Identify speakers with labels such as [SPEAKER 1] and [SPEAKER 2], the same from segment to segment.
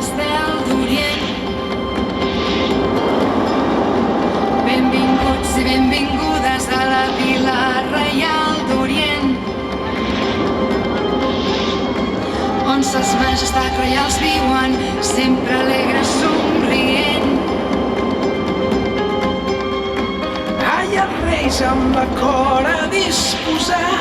[SPEAKER 1] pastel d'Orient. Benvinguts i benvingudes a la Vila Reial d'Orient, on ses majestats reials viuen sempre alegres somrient.
[SPEAKER 2] Ai, els reis amb la cor a disposar,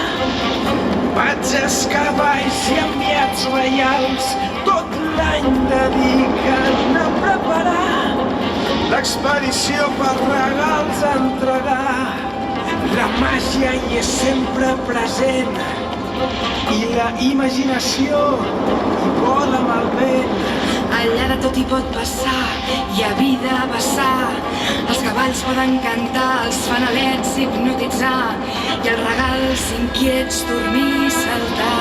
[SPEAKER 2] patges, cavalls i enviats reials, tot l'any dediquen a preparar l'expedició pels regals a entregar. La màgia hi és sempre present i la imaginació hi vola amb el vent.
[SPEAKER 1] Allà de tot hi pot passar, hi ha vida a vessar. Els cavalls poden cantar, els fanalets hipnotitzar, i els regals inquiets dormir i saltar.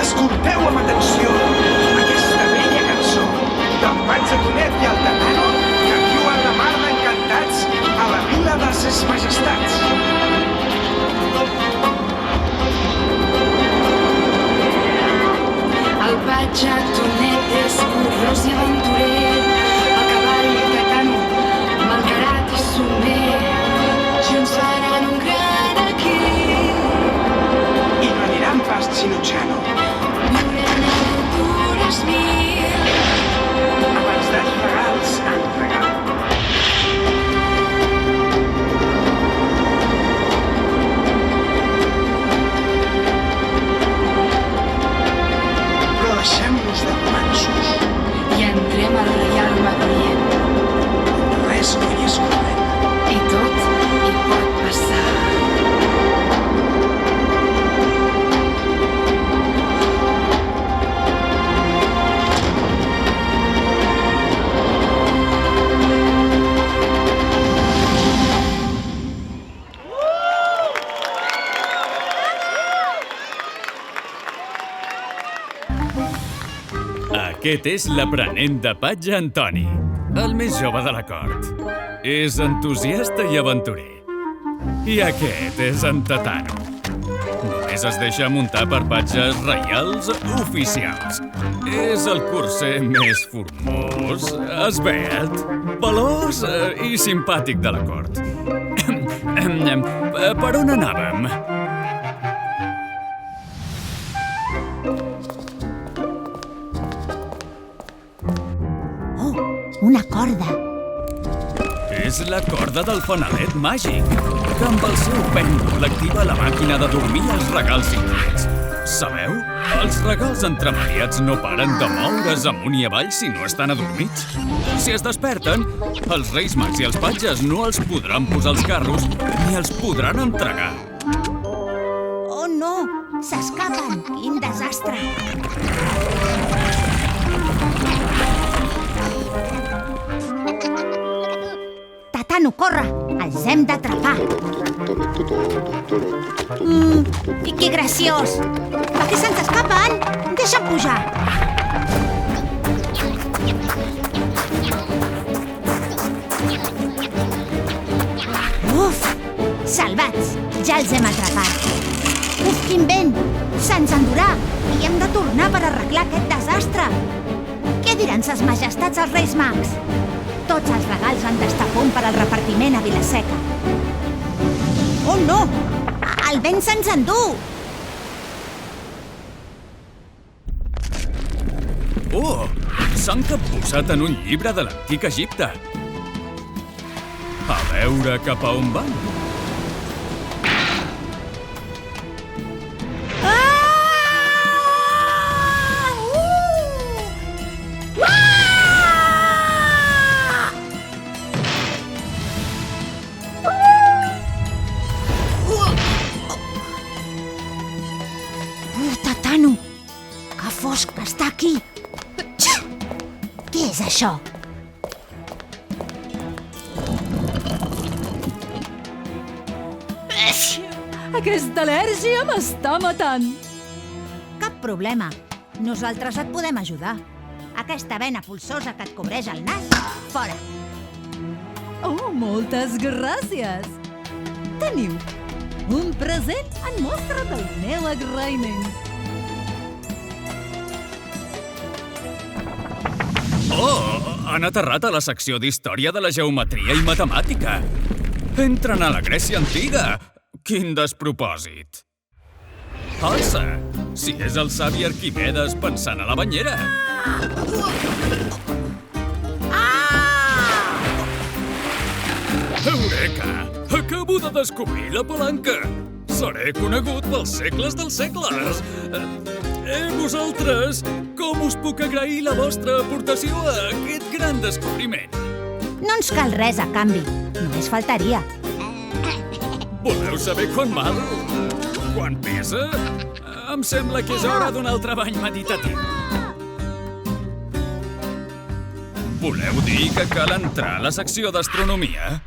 [SPEAKER 2] Escolteu amb atenció aquesta bella cançó del Patge Tonet i el Tatano, que viuen la mar d'encantats a la vila de ses majestats.
[SPEAKER 1] El patge Tonet és curiós i aventurer, el cavall Tatano, malcarat i somer, junts faran un gran equip.
[SPEAKER 2] I no aniran pas xinutxano.
[SPEAKER 1] Viurem aventures mil.
[SPEAKER 2] Abans dels regals a entregar. Però deixem-nos de romanços.
[SPEAKER 1] I entrem al Reial Madrid.
[SPEAKER 2] Res no hi és corrent.
[SPEAKER 1] I tot hi pot passar.
[SPEAKER 3] Aquest és l'aprenent de patge Antoni, el més jove de la cort. És entusiasta i aventurer. I aquest és en Tatano. Només es deixa muntar per patges reials oficials. És el curser més formós, esvelt, veloç i simpàtic de la cort. Per on anàvem?
[SPEAKER 4] Una corda.
[SPEAKER 3] És la corda del fanalet màgic, que amb el seu pèndol activa la màquina de dormir els regals inquiets. Sabeu? Els regals entremaliats no paren de moure's amunt i avall si no estan adormits. Si es desperten, els reis mags i els patges no els podran posar als carros ni els podran entregar.
[SPEAKER 4] Oh, no! S'escapen! Quin desastre! Tatano, corre! Els hem d'atrapar! I que graciós! Per què se'ns escapen? Deixa'm pujar! Uf! Salvats! Ja els hem atrapat! Uf, quin vent! Se'ns endurà i hem de tornar per arreglar aquest desastre! Què diran ses majestats els Reis Mags? Tots els regals han d'estar a punt per al repartiment a Vilaseca. Oh, no! El vent se'ns endú!
[SPEAKER 3] Oh! S'han capbussat en un llibre de l'antic Egipte. A veure cap a on van.
[SPEAKER 4] Tatano! Que fosc que està aquí! Què és això?
[SPEAKER 5] Aquesta al·lèrgia m'està matant.
[SPEAKER 4] Cap problema. Nosaltres et podem ajudar. Aquesta vena pulsosa que et cobreix el nas, fora.
[SPEAKER 5] Oh, moltes gràcies. Teniu un present en mostra del meu agraïment.
[SPEAKER 3] Oh, han aterrat a la secció d'Història de la Geometria i Matemàtica. Entren a la Grècia Antiga. Quin despropòsit. Alça! Si és el savi Arquimedes pensant a la banyera. Eureka! Acabo de descobrir la palanca. Seré conegut pels segles dels segles. Vosaltres, com us puc agrair la vostra aportació a aquest gran descobriment?
[SPEAKER 4] No ens cal res a canvi. Només faltaria.
[SPEAKER 3] Voleu saber quan val? Quan pesa? Em sembla que és hora d'un altre bany meditatiu. Voleu dir que cal entrar a la secció d'astronomia?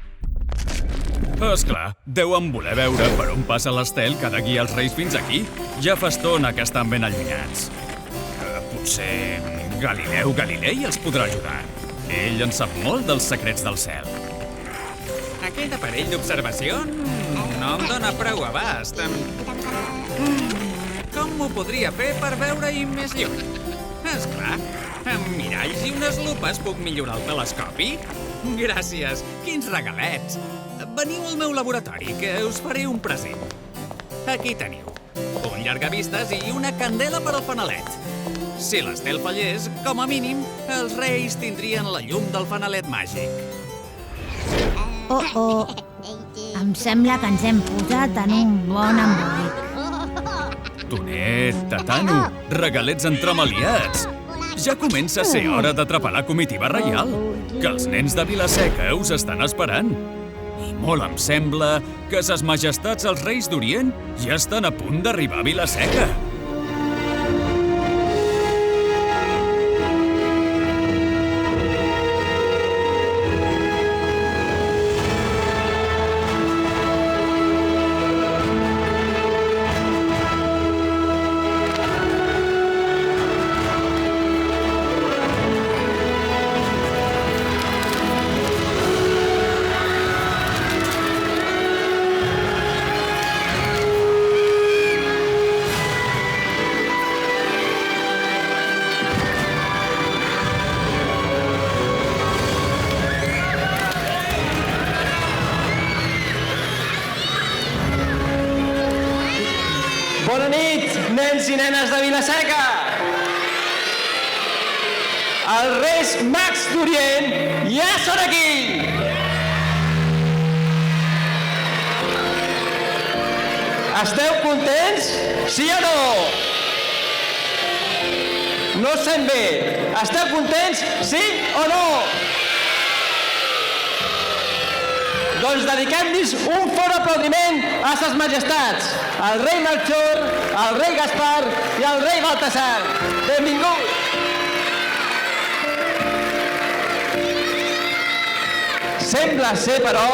[SPEAKER 3] Esclar, deuen voler veure per on passa l'estel que ha de guiar els reis fins aquí. Ja fa estona que estan ben allunyats. Potser Galileu Galilei els podrà ajudar. Ell en sap molt dels secrets del cel. Aquest aparell d'observació no em dóna prou abast. Com m'ho podria fer per veure-hi més lluny? Esclar, amb miralls i unes lupes puc millorar el telescopi? Gràcies, quins regalets! Veniu al meu laboratori, que us faré un present. Aquí teniu un llargavistes i una candela per al fanalet. Si l'estel fallés, com a mínim, els reis tindrien la llum del fanalet màgic.
[SPEAKER 4] Oh. Em sembla que ens hem posat en un bon embolic.
[SPEAKER 3] Tonet, Tatano, regalets entremaliats. Ja comença a ser hora d'atrapar la comitiva reial, que els nens de Vila-seca us estan esperant. I molt em sembla que ses majestats els reis d'Orient ja estan a punt d'arribar a Vila-seca.
[SPEAKER 6] Bona nit, nens i nenes de Vila-seca! Els Reis Mags d'Orient ja són aquí! Esteu contents? Sí o no? No us sent bé. Esteu contents? Sí o no? Doncs dediquem-nos un fort aplaudiment a ses majestats, al rei Melchor, al rei Gaspar i al rei Baltasar. Benvinguts! Sembla ser, però,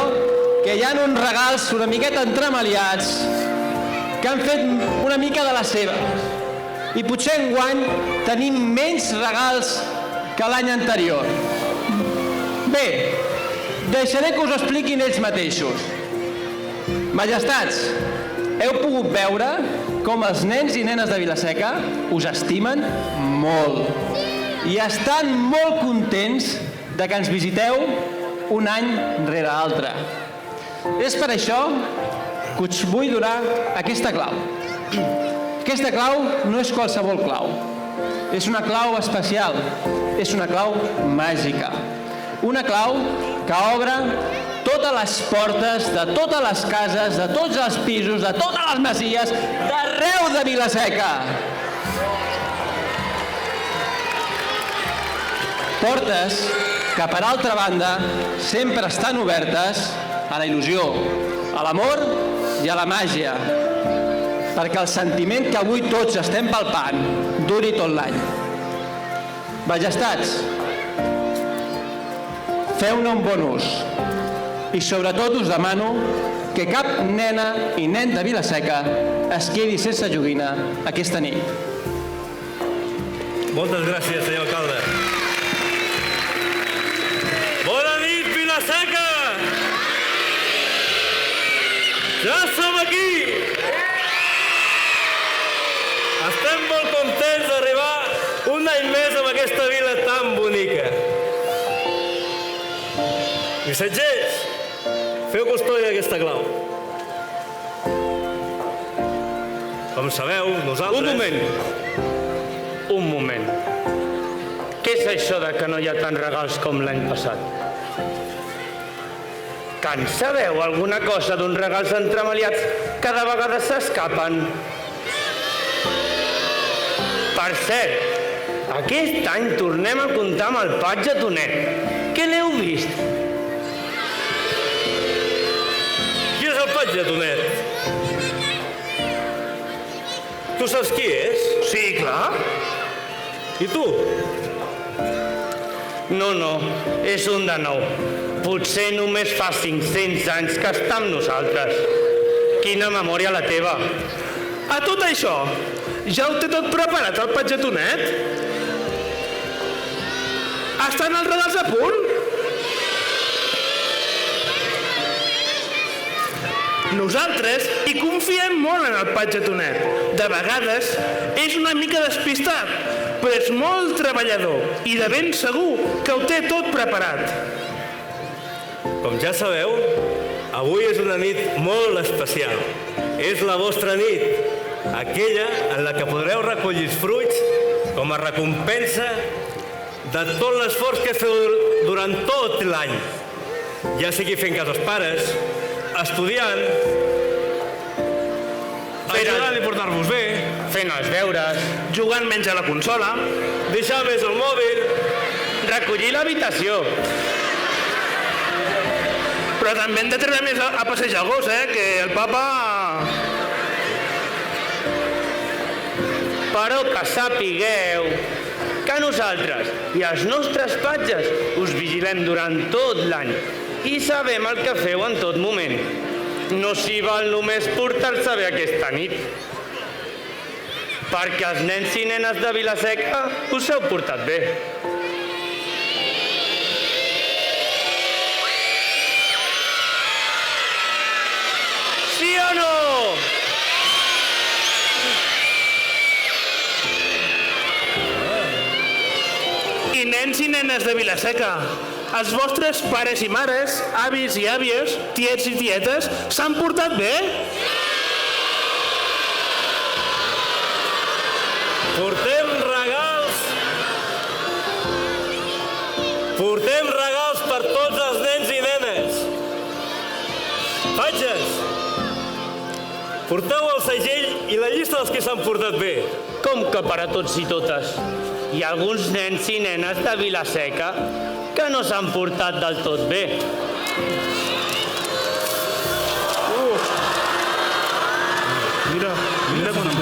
[SPEAKER 6] que hi ha uns regals una miqueta entremaliats que han fet una mica de la seva. I potser enguany tenim menys regals que l'any anterior. Bé, deixaré que us ho expliquin ells mateixos. Majestats, heu pogut veure com els nens i nenes de Vila-seca us estimen molt i estan molt contents de que ens visiteu un any rere altre. És per això que us vull donar aquesta clau. Aquesta clau no és qualsevol clau. És una clau especial. És una clau màgica. Una clau que obre totes les portes de totes les cases, de tots els pisos, de totes les masies, d'arreu de Vila-seca. Portes que, per altra banda, sempre estan obertes a la il·lusió, a l'amor i a la màgia, perquè el sentiment que avui tots estem palpant duri tot l'any. Majestats, feu-ne un bon ús i sobretot us demano que cap nena i nen de Vila-seca es quedi sense joguina aquesta nit.
[SPEAKER 7] Moltes gràcies, senyor alcalde. Bona nit, Vila-seca! Ja som aquí! Estem molt contents d'arribar un any més amb aquesta vila tan bonica. Missatgers, feu custòdia d'aquesta clau. Com sabeu, nosaltres...
[SPEAKER 8] Un moment. Què és això de que no hi ha tants regals com l'any passat? Que en sabeu alguna cosa d'uns regals entremaliats que de vegades s'escapen? Per cert, aquest any tornem a comptar amb el patge Tonet. Què l'heu vist?
[SPEAKER 7] Qui és el patge Tonet? Tu saps qui és?
[SPEAKER 8] Sí, clar.
[SPEAKER 7] I tu?
[SPEAKER 8] No, és un de nou. Potser només fa 500 anys que està amb nosaltres. Quina memòria la teva.
[SPEAKER 9] A tot això, ja ho té tot preparat el patge Tonet? Estan els regals a punt? Nosaltres hi confiem molt en el patge Tonet. De vegades és una mica despistat, però és molt treballador i de ben segur que ho té tot preparat.
[SPEAKER 7] Com ja sabeu, avui és una nit molt especial. És la vostra nit, aquella en la que podreu recollir els fruits com a recompensa de tot l'esforç que feu durant tot l'any. Ja sigui fent cas als pares, estudiant, ajudant i portar-vos bé,
[SPEAKER 8] Fent els deures,
[SPEAKER 9] Jugant menys a la consola,
[SPEAKER 7] deixar més el mòbil,
[SPEAKER 8] recollir l'habitació.
[SPEAKER 9] però també hem de treure més a passejar el gos, que el papa...
[SPEAKER 8] Però que sapigueu que nosaltres i els nostres patges us vigilem durant tot l'any i sabem el que feu en tot moment. No s'hi val només portar-se bé aquesta nit. Perquè els nens i nenes de Vila-seca us heu portat bé. Sí o no?
[SPEAKER 9] I nens i nenes de Vila-seca, els vostres pares i mares, avis i àvies, tiets i tietes, s'han portat bé?
[SPEAKER 7] Portem regals per tots els nens i nenes. Patges, porteu el segell i la llista dels que s'han portat bé.
[SPEAKER 8] Com que per a tots i totes? Hi ha alguns nens i nenes de Vila-seca que no s'han portat del tot bé.
[SPEAKER 9] Mira quan em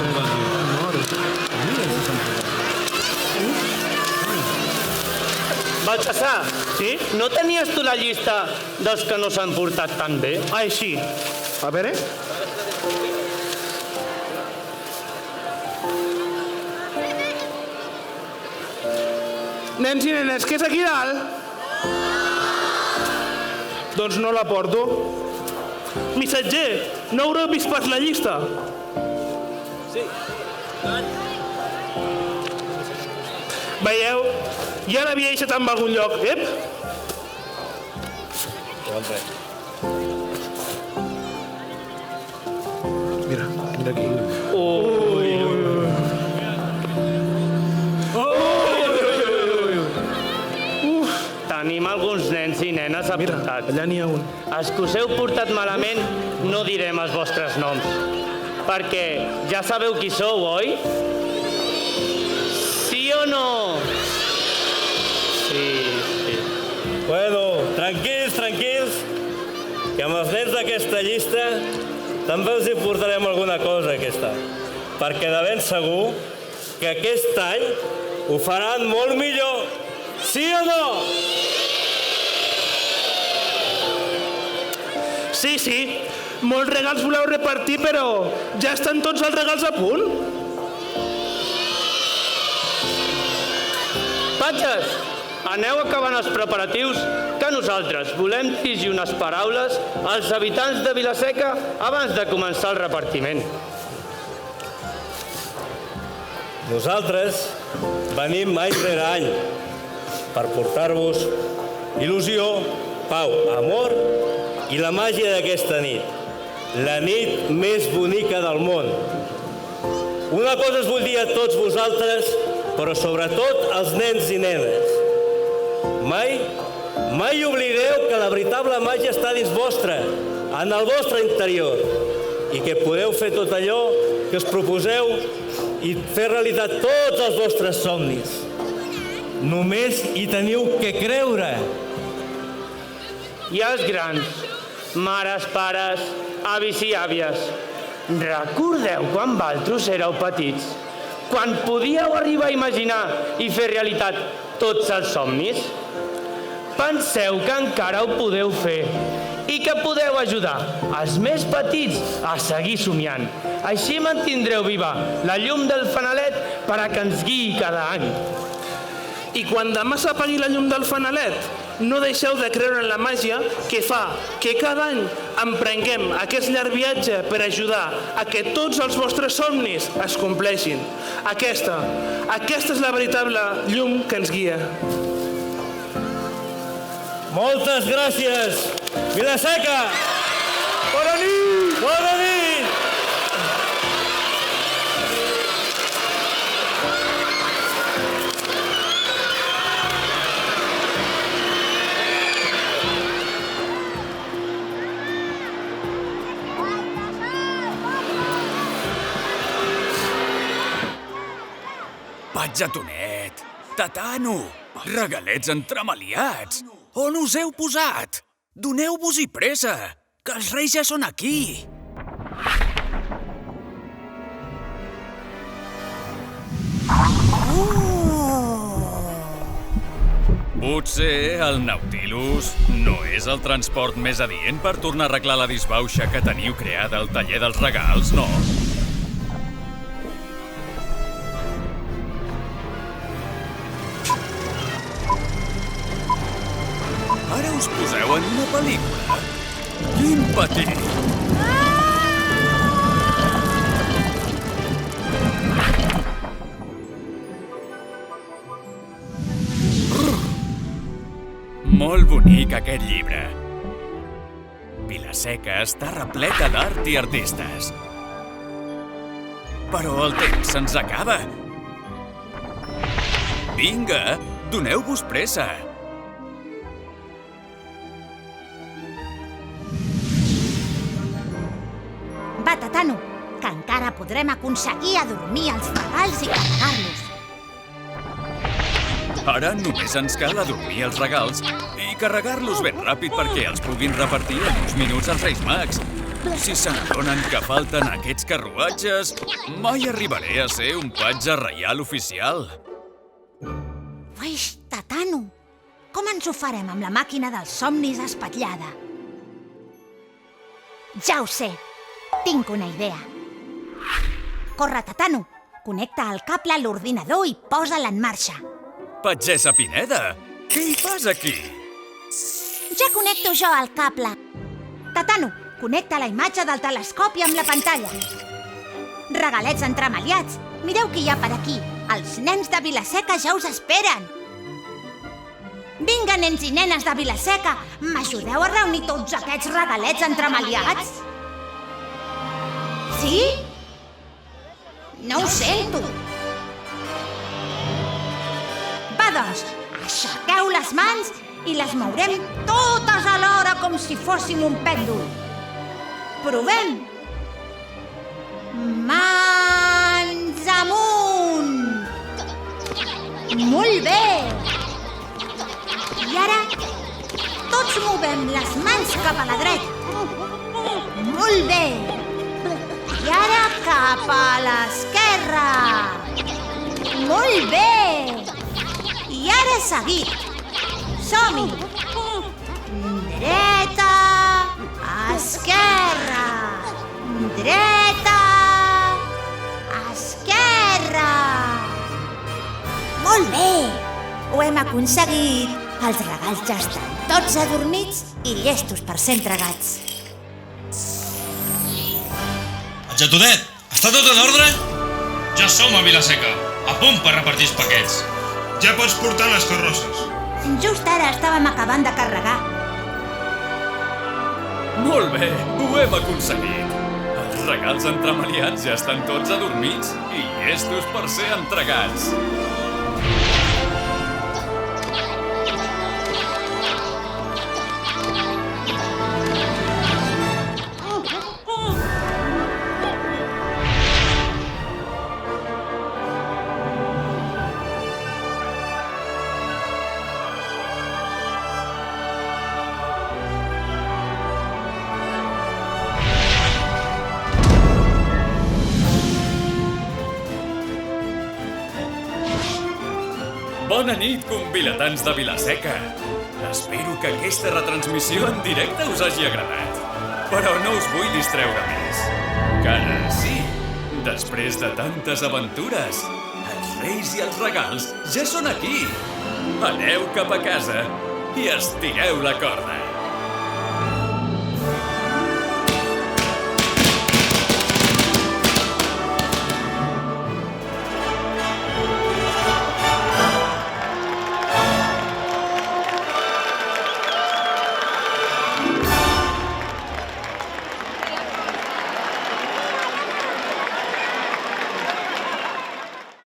[SPEAKER 8] Baltasar,
[SPEAKER 9] sí?
[SPEAKER 8] no tenies tu la llista dels que no s'han portat tan bé?
[SPEAKER 9] Ai, sí. A veure... Nens i nenes, què és aquí dalt? Doncs no la porto. Missatger, no haureu vist pas la llista? Sí. Veieu? Ja l'havia deixat en algun lloc. Ep! Mira aquí.
[SPEAKER 8] Tenim alguns nens i nenes apuntats.
[SPEAKER 9] Allà n'hi ha un.
[SPEAKER 8] Els que us heu portat malament no direm els vostres noms. Perquè ja sabeu qui sou, oi? Sí o no? Sí.
[SPEAKER 7] Bueno, tranquils, que amb els nens d'aquesta llista també els hi portarem alguna cosa aquest any. Perquè de ben segur que aquest any ho faran molt millor. Sí o no?
[SPEAKER 9] Sí, molts regals voleu repartir, però ja estan tots els regals a punt?
[SPEAKER 8] Patges, aneu acabant els preparatius, que nosaltres volem dirigir unes paraules als habitants de Vila-seca abans de començar el repartiment.
[SPEAKER 7] Nosaltres venim any rere any per portar-vos il·lusió, pau, amor i la màgia d'aquesta nit. La nit més bonica del món. Una cosa us vull dir a tots vosaltres, però sobretot als nens i nenes. Mai oblideu que la veritable màgia està dins vostre, en el vostre interior, i que podeu fer tot allò que us proposeu i fer realitat tots els vostres somnis. Només hi teniu que creure.
[SPEAKER 8] I els grans, mares, pares, avis i àvies, recordeu quan vosaltres éreu petits? Quan podíeu arribar a imaginar i fer realitat tots els somnis? Penseu que encara ho podeu fer i que podeu ajudar els més petits a seguir somiant. Així mantindreu viva la llum del fanalet per a que ens guiï cada any.
[SPEAKER 9] I quan demà s'apagui la llum del fanalet, no deixeu de creure en la màgia que fa que cada any emprenguem aquest llarg viatge per ajudar a que tots els vostres somnis es compleixin. Aquesta és la veritable llum que ens guia.
[SPEAKER 7] Moltes gràcies, Vila-seca! Bona nit! Bona nit!
[SPEAKER 3] Patjatonet, Tatano, regalets entremaliats. On us heu posat? Doneu-vos-hi pressa, que els reis ja són aquí. Potser el Nautilus no és el transport més adient per tornar a arreglar la disbauxa que teniu creada al taller dels regals, no? Ara us poseu en una pel·lícula? Quin petit! Molt bonic aquest llibre. Vila-seca està repleta d'art i artistes. Però el temps se'ns acaba. Vinga, doneu-vos pressa.
[SPEAKER 4] Va, Tatano, que encara podrem aconseguir adormir els regals i carregar-los.
[SPEAKER 3] Ara només ens cal adormir els regals i carregar-los ben ràpid perquè els puguin repartir en uns minuts als Reis Mags. Si se n'adonen que falten aquests carruatges, mai arribaré a ser un patge reial oficial.
[SPEAKER 4] Uix, Tatano, com ens ho farem amb la màquina dels somnis espatllada? Ja ho sé, tinc una idea. Corre, Tatano, connecta el cable a l'ordinador i posa-la en marxa.
[SPEAKER 3] Patgessa Pineda, què hi fas aquí?
[SPEAKER 4] Ja connecto jo el cable. Tatano, connecta la imatge del telescopi amb la pantalla. Regalets entremaliats, mireu qui hi ha per aquí. Els nens de Vila-seca ja us esperen. Vinga, nens i nenes de Vila-seca, m'ajudeu a reunir tots aquests regalets entremaliats? Sí? No ho sento. Va, doncs, aixequeu les mans i les mourem totes alhora com si fóssim un pèndol. Provem. Mans amunt. Molt bé. I ara tots movem les mans cap a la dreta. Molt bé. I ara cap a l'esquerra. Molt bé. I ara seguit. Som-hi. Dreta, esquerra. Dreta! Esquerra! Molt bé! Ho hem aconseguit! Els regals ja estan tots adormits i llestos per ser entregats.
[SPEAKER 10] Getonet, està tot en ordre? Ja som a Vila-seca, a punt per repartir els paquets. Ja pots portar les carrosses.
[SPEAKER 4] Just ara estàvem acabant de carregar.
[SPEAKER 3] Molt bé, ho hem aconseguit. Els regals entremaliats ja estan tots adormits i llestos per ser entregats. Bona nit, convilatans de Vila-seca. Espero que aquesta retransmissió en directe us hagi agradat. Però no us vull distreure més. Que ara sí, després de tantes aventures, els reis i els regals ja són aquí. Aneu cap a casa i estireu la corda.